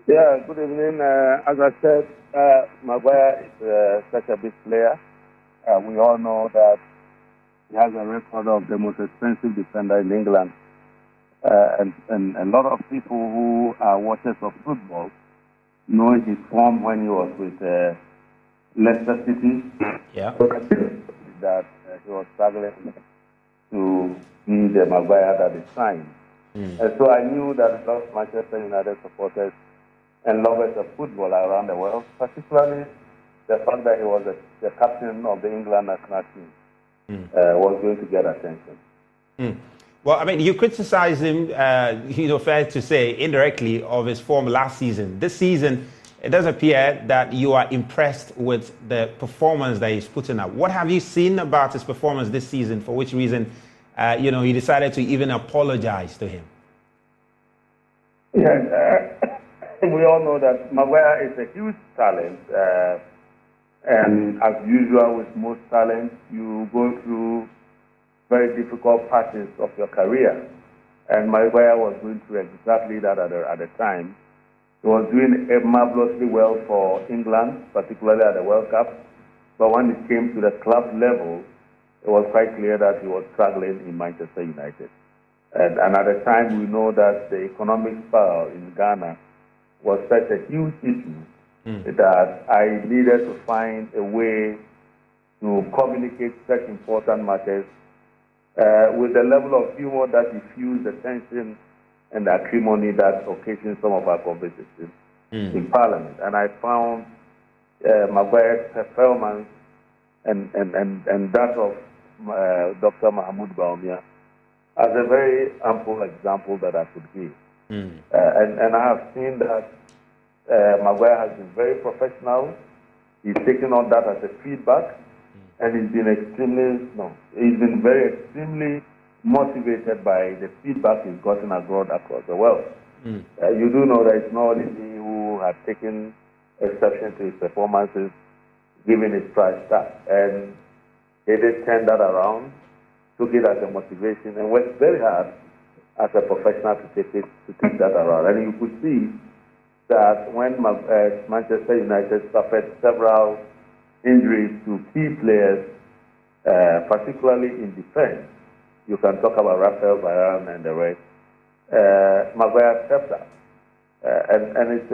Yeah, good evening. As I said, Maguire is such a big player. We all know that he has a record of the most expensive defender in England. And a lot of people who are watchers of football know his form when he was with Leicester City. Yeah. That he was struggling to be the Maguire that is signed. And so I knew that a lot of Manchester United supporters and lovers of football around the world, particularly the fact that he was the captain of the England national team, was going to get attention. Well, I mean, you criticize him, fair to say, indirectly of his form last season. This season, it does appear that you are impressed with the performance that he's putting up. What have you seen about his performance this season, for which reason, you decided to even apologize to him? Yeah, we all know that Maguire is a huge talent. And as usual with most talent, you go through very difficult patches of your career. And Maguire was going through exactly that at the time. He was doing marvelously well for England, particularly at the World Cup. But when it came to the club level, it was quite clear that he was struggling in Manchester United. And at the time, we know that the economic spiral in Ghana was such a huge issue that I needed to find a way to communicate such important matters with the level of humor that diffused the tension and the acrimony that occasioned some of our conversations in Parliament. And I found Maguire's performance and that of Dr. Mahmoud Baumia as a very ample example that I could give. And I have seen that Maguire has been very professional. He's taken on that as a feedback, and he's been extremely motivated by the feedback he's gotten abroad across the world. You do know that it's not only me who have taken exception to his performances, given his price tag, and he did turn that around, took it as a motivation, and worked very hard as a professional to take that around. And you could see that when Manchester United suffered several injuries to key players, particularly in defense, you can talk about Raphael Varane and the rest, Maguire stepped up. And it's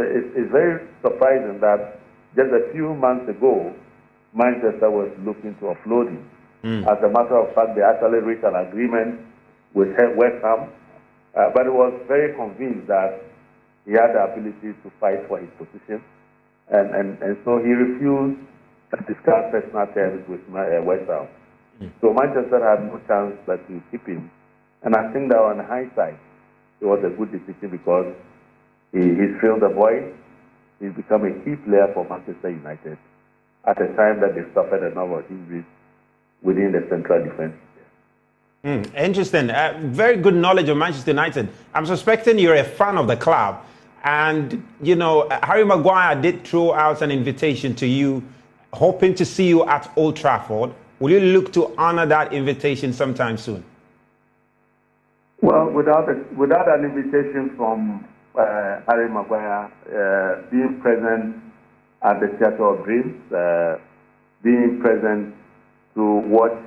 very surprising that just a few months ago, Manchester was looking to offload him. As a matter of fact, they actually reached an agreement with West Ham, but he was very convinced that he had the ability to fight for his position, and so he refused to discuss personal terms with West Ham. So Manchester had no chance but to keep him, and I think that on hindsight, it was a good decision because he's filled the void. He's become a key player for Manchester United at a time that they suffered a number of injuries within the central defense. Interesting. Very good knowledge of Manchester United. I'm suspecting you're a fan of the club. And, Harry Maguire did throw out an invitation to you, hoping to see you at Old Trafford. Will you look to honor that invitation sometime soon? Well, without an invitation from Harry Maguire, being present at the Theatre of Dreams, being present to watch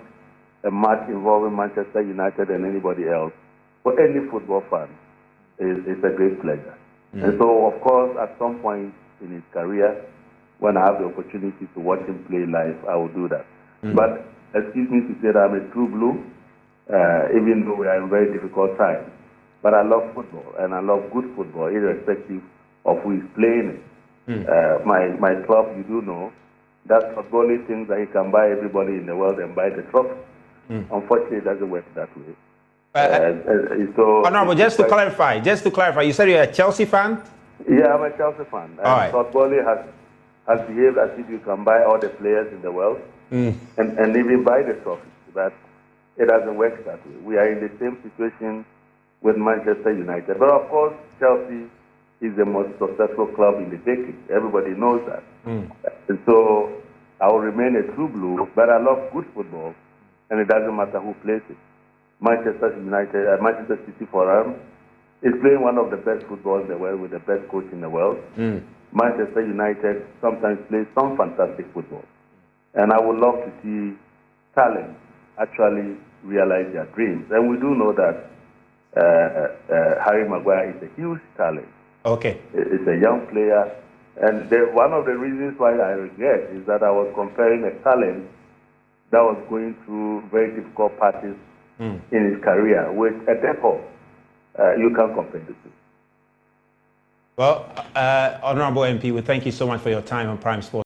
a match involving Manchester United and anybody else, for any football fan, is a great pleasure. And so, of course, at some point in his career, when I have the opportunity to watch him play live, I will do that. But excuse me to say that I'm a true blue, even though we are in very difficult times. But I love football, and I love good football, irrespective of who is playing it. My club, you do know, that footballing things that he can buy everybody in the world and buy the trophy. Unfortunately, it doesn't work that way. Honorable, just to clarify, you said you're a Chelsea fan? Yeah, I'm a Chelsea fan. And footballing has behaved as if you can buy all the players in the world and even buy the trophy. But it doesn't work that way. We are in the same situation with Manchester United. But of course, Chelsea is the most successful club in the decade. Everybody knows that. And so I will remain a true blue, but I love good football, and it doesn't matter who plays it. Manchester United, Manchester City for them, is playing one of the best footballs in the world with the best coach in the world. Manchester United sometimes plays some fantastic football. And I would love to see talent actually realize their dreams. And we do know that Harry Maguire is a huge talent. Okay. It's a young player. And one of the reasons why I regret is that I was comparing a talent that was going through very difficult patches in his career with a depot. You can't compare the two. Well, Honorable MP, we thank you so much for your time on Prime Sports.